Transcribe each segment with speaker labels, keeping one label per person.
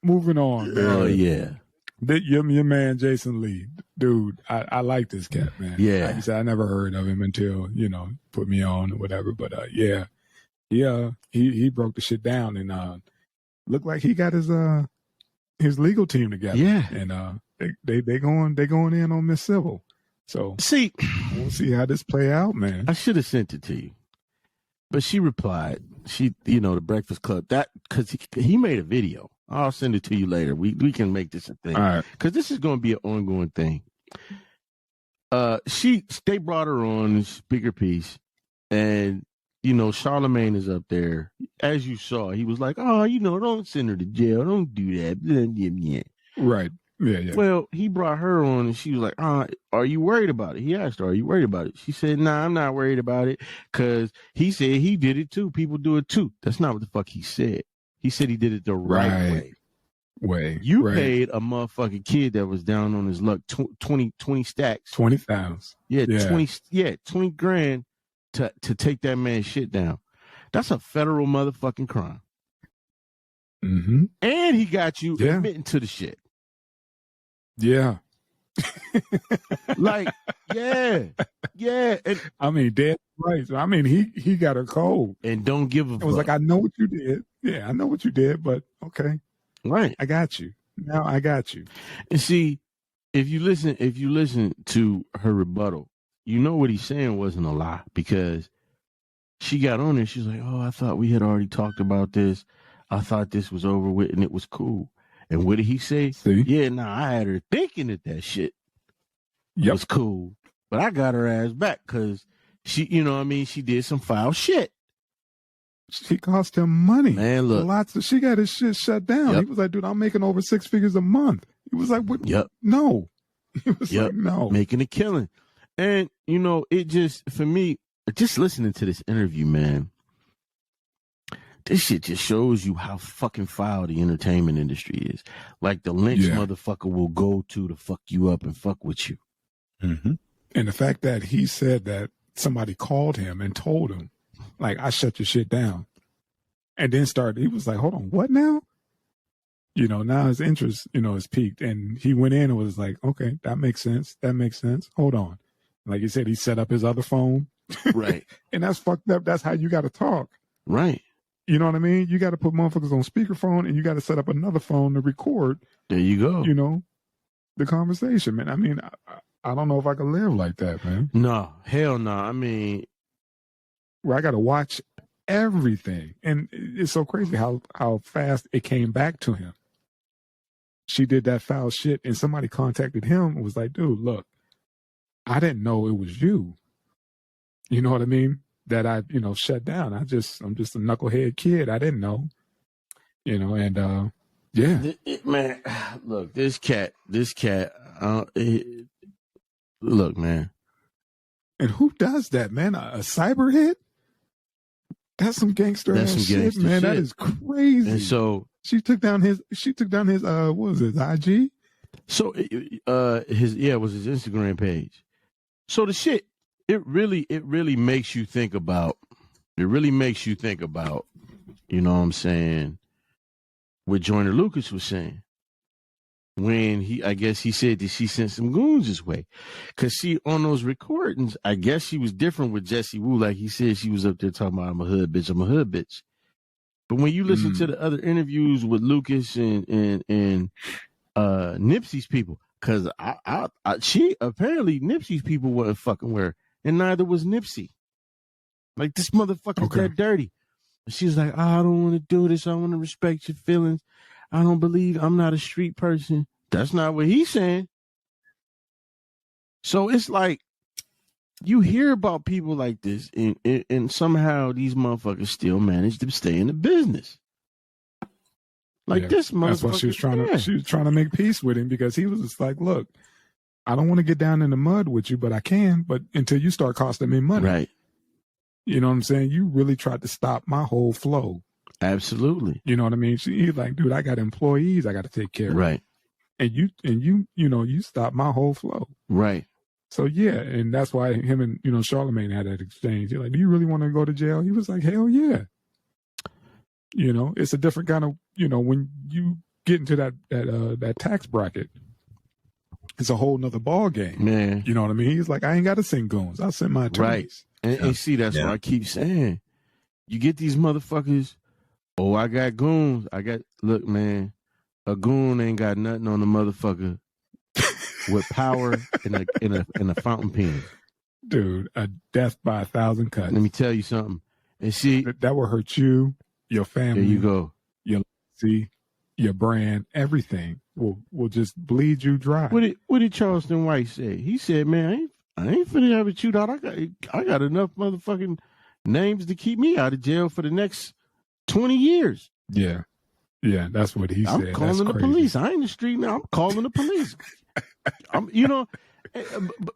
Speaker 1: moving on, man.
Speaker 2: Oh yeah.
Speaker 1: Your man Jason Lee, dude. I like this cat, man.
Speaker 2: Yeah.
Speaker 1: Like you said, I never heard of him until put me on or whatever. But yeah, he broke the shit down and looked like he got his legal team together.
Speaker 2: Yeah,
Speaker 1: and they going in on Miss Civil. So
Speaker 2: see,
Speaker 1: we'll see how this play out, man.
Speaker 2: I should have sent it to you, but she replied. She, the Breakfast Club, that because he made a video. I'll send it to you later. We can make this a thing.
Speaker 1: All right.
Speaker 2: Because this is going to be an ongoing thing. They brought her on this speaker piece, and Charlemagne is up there. As you saw, he was like, "Oh, don't send her to jail. Don't do that."
Speaker 1: Right. Yeah.
Speaker 2: Well, he brought her on, and she was like, "Are you worried about it?" He asked her, "Are you worried about it?" She said, "Nah, I'm not worried about it, because he said he did it too. People do it too." That's not what the fuck he said. He said he did it the right way. You paid a motherfucking kid that was down on his luck 20 stacks.
Speaker 1: 20,000.
Speaker 2: Yeah, 20 grand to take that man's shit down. That's a federal motherfucking crime.
Speaker 1: Mm-hmm.
Speaker 2: And he got you admitting to the shit.
Speaker 1: Yeah.
Speaker 2: Like, yeah. And,
Speaker 1: I mean, dead right. I mean, he got her cold.
Speaker 2: And don't give a fuck.
Speaker 1: It was like, I know what you did. Yeah, I know what you did, but okay.
Speaker 2: Right.
Speaker 1: I got you. Now I got you.
Speaker 2: And see, if you listen to her rebuttal, what he's saying wasn't a lie, because she got on there. She's like, "Oh, I thought we had already talked about this. I thought this was over with and it was cool." And what did he say?
Speaker 1: See?
Speaker 2: Yeah, I had her thinking that shit was cool, but I got her ass back because she, she did some foul shit.
Speaker 1: She cost him money.
Speaker 2: Man, look.
Speaker 1: She got his shit shut down. He was like, "Dude, I'm making over 6 figures a month." He was like, "What?
Speaker 2: Yep.
Speaker 1: No." He was like, "No."
Speaker 2: Making a killing. And, it just, for me, just listening to this interview, man, this shit just shows you how fucking foul the entertainment industry is. Like, the lynch motherfucker will go to fuck you up and fuck with you.
Speaker 1: Mm-hmm. And the fact that he said that somebody called him and told him, like, "I shut your shit down." And then he was like, "Hold on, what now?" Now his interest, is peaked. And he went in and was like, "Okay, that makes sense. Hold on." Like you said, he set up his other phone.
Speaker 2: Right.
Speaker 1: And that's fucked up. That's how you got to talk.
Speaker 2: Right.
Speaker 1: You know what I mean? You got to put motherfuckers on speakerphone, and you got to set up another phone to record.
Speaker 2: There you go.
Speaker 1: The conversation, man. I mean, I don't know if I can live like that, man.
Speaker 2: No, hell no. I mean,
Speaker 1: where I got to watch everything. And it's so crazy how fast it came back to him. She did that foul shit, and somebody contacted him and was like, "Dude, look, I didn't know it was you. You know what I mean? That I, shut down. I'm just a knucklehead kid. I didn't know." And yeah.
Speaker 2: Man, look, this cat, look, man.
Speaker 1: And who does that, man? A cyber hit? That's some gangster ass shit, man. That is crazy.
Speaker 2: And so
Speaker 1: she took down his what was it, IG?
Speaker 2: So it was his Instagram page. So the shit, it really makes you think about, you know what I'm saying, what Joyner Lucas was saying. When I guess he said that she sent some goons his way. Because on those recordings, I guess she was different with Jessie Wu. Like he said, she was up there talking about, "I'm a hood bitch. But when you listen to the other interviews with Lucas and Nipsey's people, because she apparently Nipsey's people weren't fucking with her, and neither was Nipsey. Like, this motherfucker's that dirty. She's like, "I don't want to do this. I want to respect your feelings. I don't believe, I'm not a street person." That's not what he's saying. So it's like, you hear about people like this, and somehow these motherfuckers still manage to stay in the business. Like this motherfucker.
Speaker 1: That's why she was trying to make peace with him, because he was just like, "Look, I don't want to get down in the mud with you, but I can. But until you start costing me money."
Speaker 2: Right.
Speaker 1: You know what I'm saying? You really tried to stop my whole flow.
Speaker 2: Absolutely.
Speaker 1: You know what I mean? He's like, "Dude, I got employees I got to take care of."
Speaker 2: Right.
Speaker 1: And you stopped my whole flow.
Speaker 2: Right.
Speaker 1: So yeah, and that's why him and Charlemagne had that exchange. You're like, "Do you really want to go to jail?" He was like, "Hell yeah." It's a different kind of, when you get into that tax bracket, it's a whole nother ball game.
Speaker 2: Man.
Speaker 1: You know what I mean? He's like, I ain't got to send goons. I'll send my attorneys.
Speaker 2: Right. And see, that's what I keep saying. You get these motherfuckers, oh, I got goons. Look, man, a goon ain't got nothing on the motherfucker with power and a fountain pen.
Speaker 1: Dude, a death by 1,000 cuts.
Speaker 2: Let me tell you something. And see,
Speaker 1: that will hurt you, your family.
Speaker 2: There you go.
Speaker 1: Your legacy, your brand, everything will just bleed you dry.
Speaker 2: What did Charleston White say? He said, "Man, I ain't finna have it chewed out. I got enough motherfucking names to keep me out of jail for the next 20 years."
Speaker 1: Yeah, that's what he said.
Speaker 2: I'm calling the police. I ain't the street now. I'm calling the police.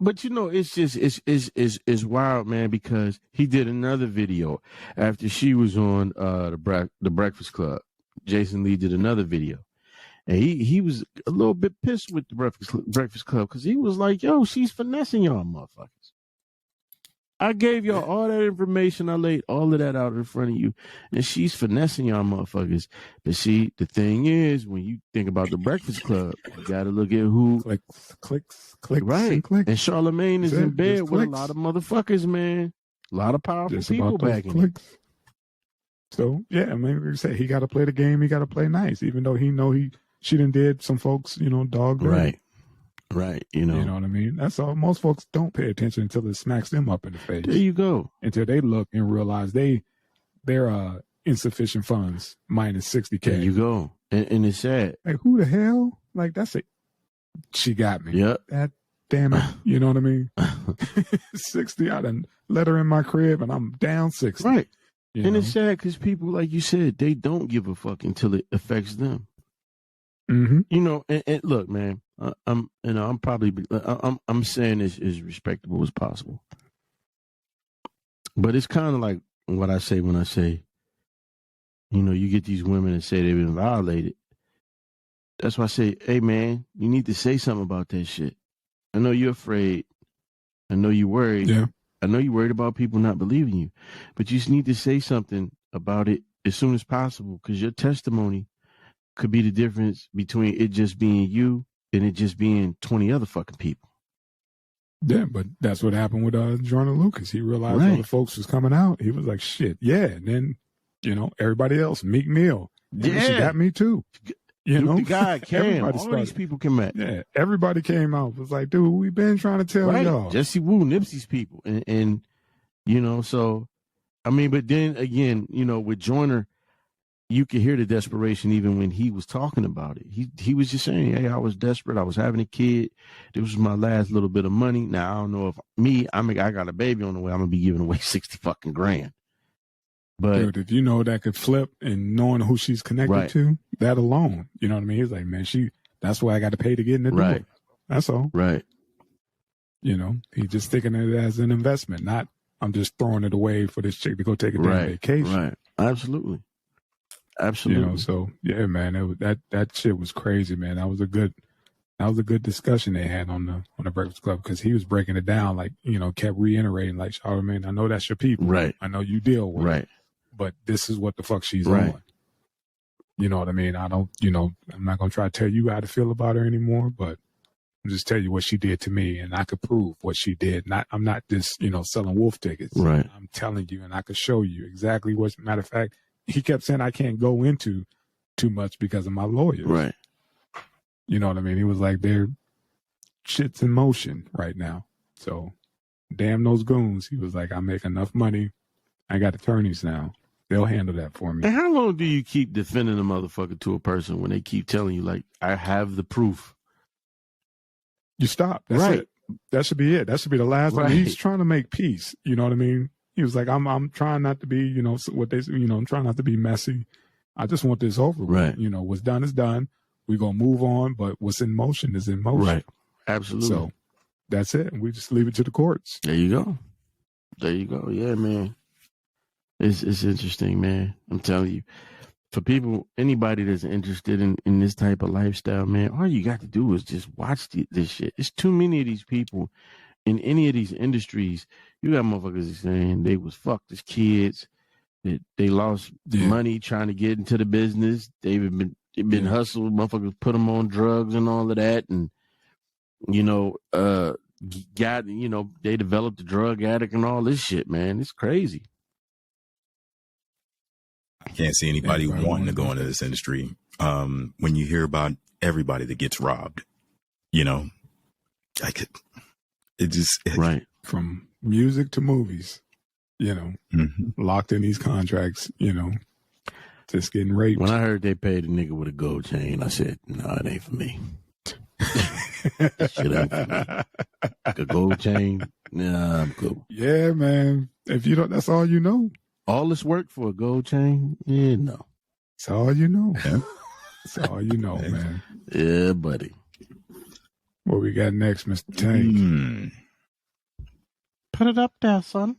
Speaker 2: But it's just it's wild, man, because he did another video after she was on the Breakfast Club. Jason Lee did another video, and he was a little bit pissed with the Breakfast Club because he was like, "Yo, she's finessing y'all motherfuckers. I gave y'all all that information. I laid all of that out in front of you, and she's finessing y'all motherfuckers." But see, the thing is, when you think about the Breakfast Club, you got to look at who
Speaker 1: clicks,
Speaker 2: right.
Speaker 1: And clicks.
Speaker 2: And Charlemagne is in bed with a lot of motherfuckers, man. A lot of powerful people back in clicks.
Speaker 1: So yeah, I mean, we say he got to play the game. He got to play nice, even though she done did some folks, dog.
Speaker 2: Right. Right,
Speaker 1: You know what I mean? That's all. Most folks don't pay attention until it smacks them up in the face.
Speaker 2: There you go.
Speaker 1: Until they look and realize they're insufficient funds minus 60K.
Speaker 2: There you go. And it's sad.
Speaker 1: Like, who the hell? Like, that's it. She got me.
Speaker 2: Yep.
Speaker 1: That damn it. You know what I mean? 60. I done let her in my crib and I'm down 60.
Speaker 2: Right. It's sad because people, like you said, they don't give a fuck until it affects them.
Speaker 1: Mm-hmm.
Speaker 2: And look, man, I'm saying this as respectable as possible, but it's kind of like what I say when I say, you get these women that say they've been violated. That's why I say, hey, man, you need to say something about that shit. I know you're afraid. I know you're worried.
Speaker 1: Yeah.
Speaker 2: I know you're worried about people not believing you, but you just need to say something about it as soon as possible because your testimony could be the difference between it just being you and it just being 20 other fucking people.
Speaker 1: Yeah, but that's what happened with Jordan Lucas. He realized all the folks was coming out. He was like, shit, yeah. And then, everybody else, Meek Mill.
Speaker 2: Yeah.
Speaker 1: She got me too.
Speaker 2: The guy came. All these people came out.
Speaker 1: Yeah, everybody came out. It was like, dude, we've been trying to tell y'all.
Speaker 2: Jesse Wu, Nipsey's people. And so, I mean, but then again, with Joyner, you could hear the desperation even when he was talking about it. He was just saying, hey, I was desperate. I was having a kid. This was my last little bit of money. Now, I don't know if I got a baby on the way. I'm going to be giving away 60 fucking grand. But
Speaker 1: dude, if you know that could flip and knowing who she's connected to, that alone, you know what I mean? He's like, man, that's why I got to pay to get in the door. That's all.
Speaker 2: Right.
Speaker 1: He's just thinking of it as an investment, not I'm just throwing it away for this chick to go take a damn vacation.
Speaker 2: Right. Absolutely.
Speaker 1: So yeah, man, that shit was crazy, man. That was a good discussion they had on the Breakfast Club because he was breaking it down, like, kept reiterating, like, Charlamagne, I know that's your people.
Speaker 2: Right.
Speaker 1: I know you deal with it. But this is what the fuck she's on. You know what I mean? I don't, I'm not going to try to tell you how to feel about her anymore, but I'm just tell you what she did to me and I could prove what she did. I'm not just, selling wolf tickets.
Speaker 2: Right.
Speaker 1: I'm telling you and I could show you exactly what, matter of fact, he kept saying I can't go into too much because of my lawyers.
Speaker 2: Right.
Speaker 1: You know what I mean? He was like, their shit's in motion right now. So damn those goons. He was like, I make enough money. I got attorneys now. They'll handle that for me.
Speaker 2: And how long do you keep defending a motherfucker to a person when they keep telling you, like, I have the proof?
Speaker 1: You stop. That's it. That should be it. That should be the last one. He's trying to make peace. You know what I mean? He was like, I'm trying not to be, I'm trying not to be messy. I just want this over with. What's done is done. We're going to move on, but what's in motion is in motion.
Speaker 2: Right. Absolutely.
Speaker 1: So that's it. And we just leave it to the courts.
Speaker 2: There you go. Yeah, man. It's interesting, man. I'm telling you. For people, anybody that's interested in this type of lifestyle, man, all you got to do is just watch this shit. It's too many of these people in any of these industries. You got motherfuckers saying they was fucked as kids, that they lost money trying to get into the business. They've been They've been hustled. Motherfuckers put them on drugs and all of that, and they developed the drug addict and all this shit, man. It's crazy.
Speaker 3: I can't see anybody wanting to go into this industry. When you hear about everybody that gets robbed,
Speaker 2: Right.
Speaker 1: From music to movies, locked in these contracts, just getting raped.
Speaker 2: When I heard they paid a nigga with a gold chain, I said, no, it ain't for me. That shit ain't for me. A gold chain? Nah, I'm cool.
Speaker 1: Yeah, man. If you don't, that's all you know.
Speaker 2: All this work for a gold chain? Yeah, no.
Speaker 1: That's all you know.
Speaker 3: Yeah.
Speaker 1: That's all you know, man.
Speaker 2: Yeah, buddy.
Speaker 1: What we got next, Mr. Tank?
Speaker 2: Put it up there, son.